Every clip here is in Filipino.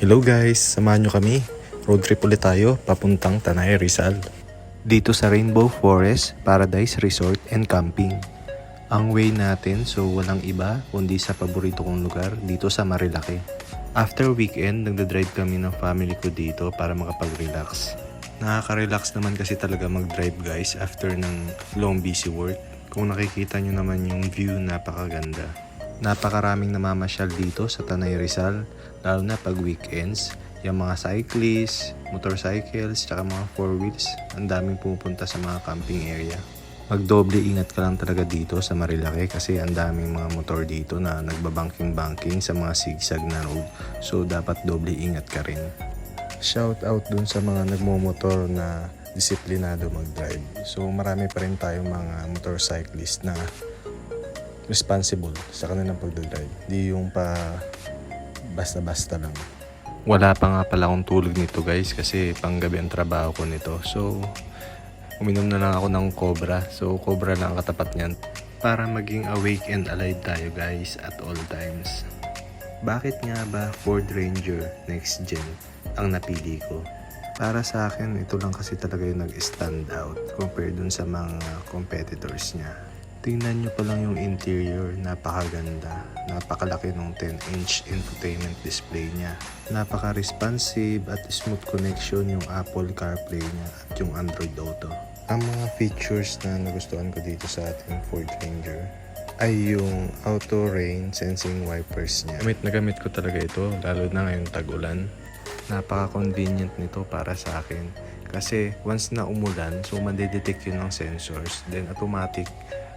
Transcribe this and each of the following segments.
Hello guys, samahan nyo kami. Road trip ulit tayo papuntang Tanay Rizal. Dito sa Rainbow Forest Paradise Resort and Camping. Ang way natin so walang iba kundi sa paborito kong lugar dito sa Marilake. After weekend, nagda-drive kami ng family ko dito para makapag-relax. Nakaka-relax naman kasi talaga mag-drive guys after ng long busy work. Kung nakikita nyo naman yung view, napakaganda. Napakaraming namamasyal dito sa Tanay Rizal, lalo na pag weekends. Yung mga cyclists, motorcycles, tsaka mga four wheels, ang daming pupunta sa mga camping area. Magdoble ingat ka lang talaga dito sa Marilake kasi ang daming mga motor dito na nagbabanking-banking sa mga sigsag na road. So dapat doble ingat ka rin. Shout out dun sa mga nagmomotor na disiplinado mag-drive. So marami pa rin tayong mga motorcyclist na responsible sa kanilang pagdadrive. Di yung pa basta-basta lang. Wala pa nga pala akong tulog nito guys kasi panggabi ang trabaho ko nito. So uminom na lang ako ng Cobra. So Cobra lang ang katapat niyan para maging awake and alive tayo guys at all times. Bakit nga ba Ford Ranger Next Gen ang napili ko? Para sa akin, ito lang kasi talaga yung nag-stand out compared dun sa mga competitors niya. Tingnan nyo pa lang yung interior, napakaganda. Napakalaki ng 10-inch infotainment display niya. Napaka-responsive at smooth connection yung Apple CarPlay niya at yung Android Auto. Ang mga features na nagustuhan ko dito sa ating Ford Ranger ay yung auto rain sensing wipers niya. Gamit na gamit ko talaga ito, lalo na ngayong tag-ulan. Napaka-convenient nito para sa akin. Kasi once na umulan, so madedetect yun ng sensors, then automatic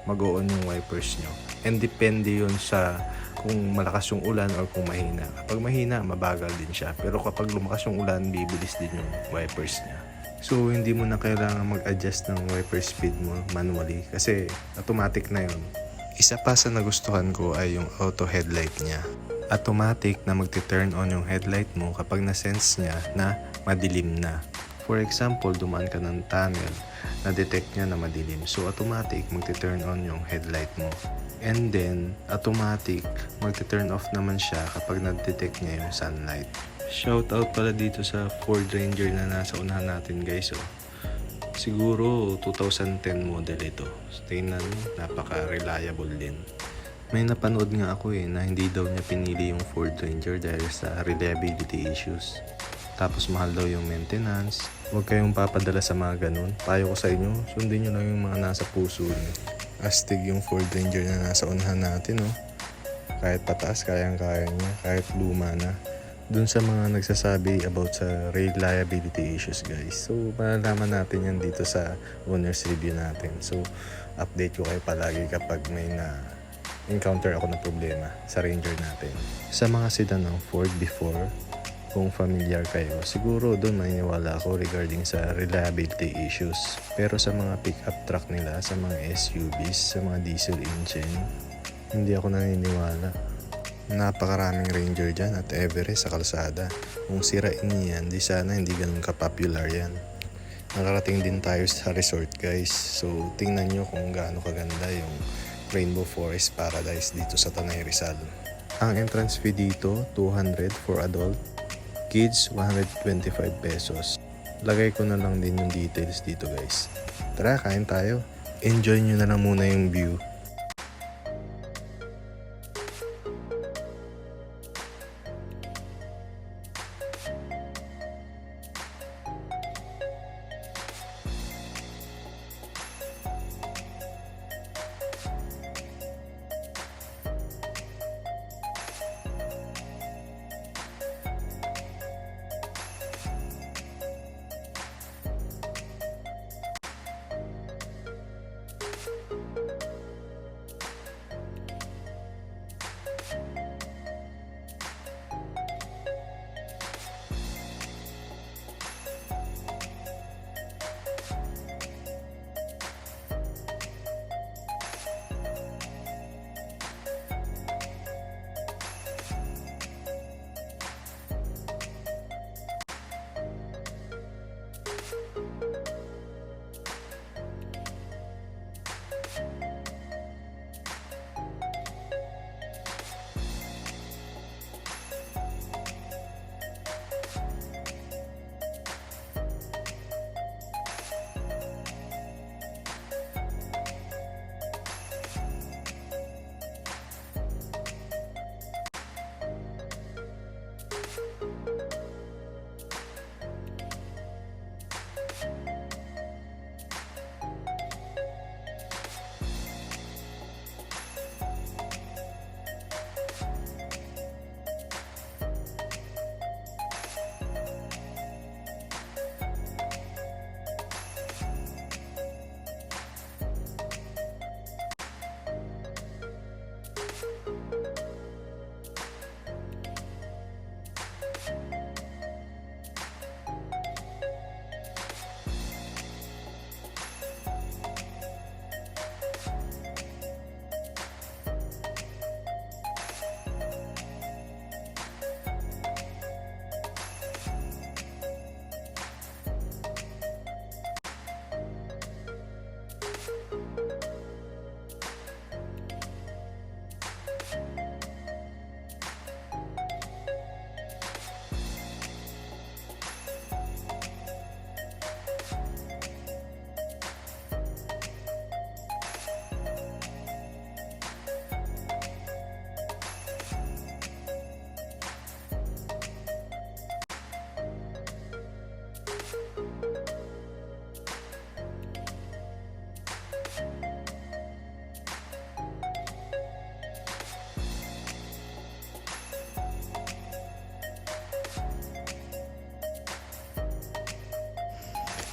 mag-on yung wipers nyo. And depende yun sa kung malakas yung ulan or kung mahina. Kapag mahina, mabagal din siya. Pero kapag lumakas yung ulan, bibilis din yung wipers niya. So, hindi mo na kailangan mag-adjust ng wiper speed mo manually kasi automatic na yun. Isa pa sa nagustuhan ko ay yung auto headlight niya. Automatic na magti-turn on yung headlight mo kapag na-sense niya na madilim na. For example, dumaan ka ng tunnel, na-detect niya na madilim. So, automatic magti-turn on yung headlight mo. And then, automatic magti-turn off naman siya kapag na-detect niya yung sunlight. Shout out pala dito sa Ford Ranger na nasa unahan natin guys. Oh. Siguro 2010 model ito. So, tingnan mo, napaka-reliable din. May napanood nga ako na hindi daw niya pinili yung Ford Ranger dahil sa reliability issues. Tapos mahal daw yung maintenance. Huwag kayong papadala sa mga ganun. Payo ko sa inyo, sundin nyo lang yung mga nasa puso nyo. Astig yung Ford Ranger na nasa unahan natin. Oh. Kahit pataas, kayang-kaya niya. Kahit luma na. Dun sa mga nagsasabi about sa reliability issues guys. So malalaman natin yan dito sa owner's review natin. So update ko kayo palagi kapag may encounter ako na problema sa Ranger natin. Sa mga sedan ng Ford before, kung familiar kayo, siguro doon maniniwala ako regarding sa reliability issues. Pero sa mga pickup truck nila, sa mga SUVs, sa mga diesel engine, hindi ako naniniwala. Napakaraming Ranger dyan at Everest sa kalsada. Kung sirain niyan, di sana hindi ganun ka-popular yan. Nakarating din tayo sa resort guys. So tingnan nyo kung gaano kaganda yung Rainbow Forest Paradise dito sa Tanay Rizal. Ang entrance fee dito, 200 for adult. Kids, 125 pesos. Lagay ko na lang din yung details dito guys. Tara, kain tayo. Enjoy nyo na lang muna yung view.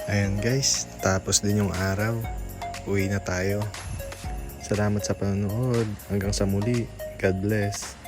Ayan guys, tapos din yung araw. Uwi na tayo. Salamat sa panonood. Hanggang sa muli. God bless.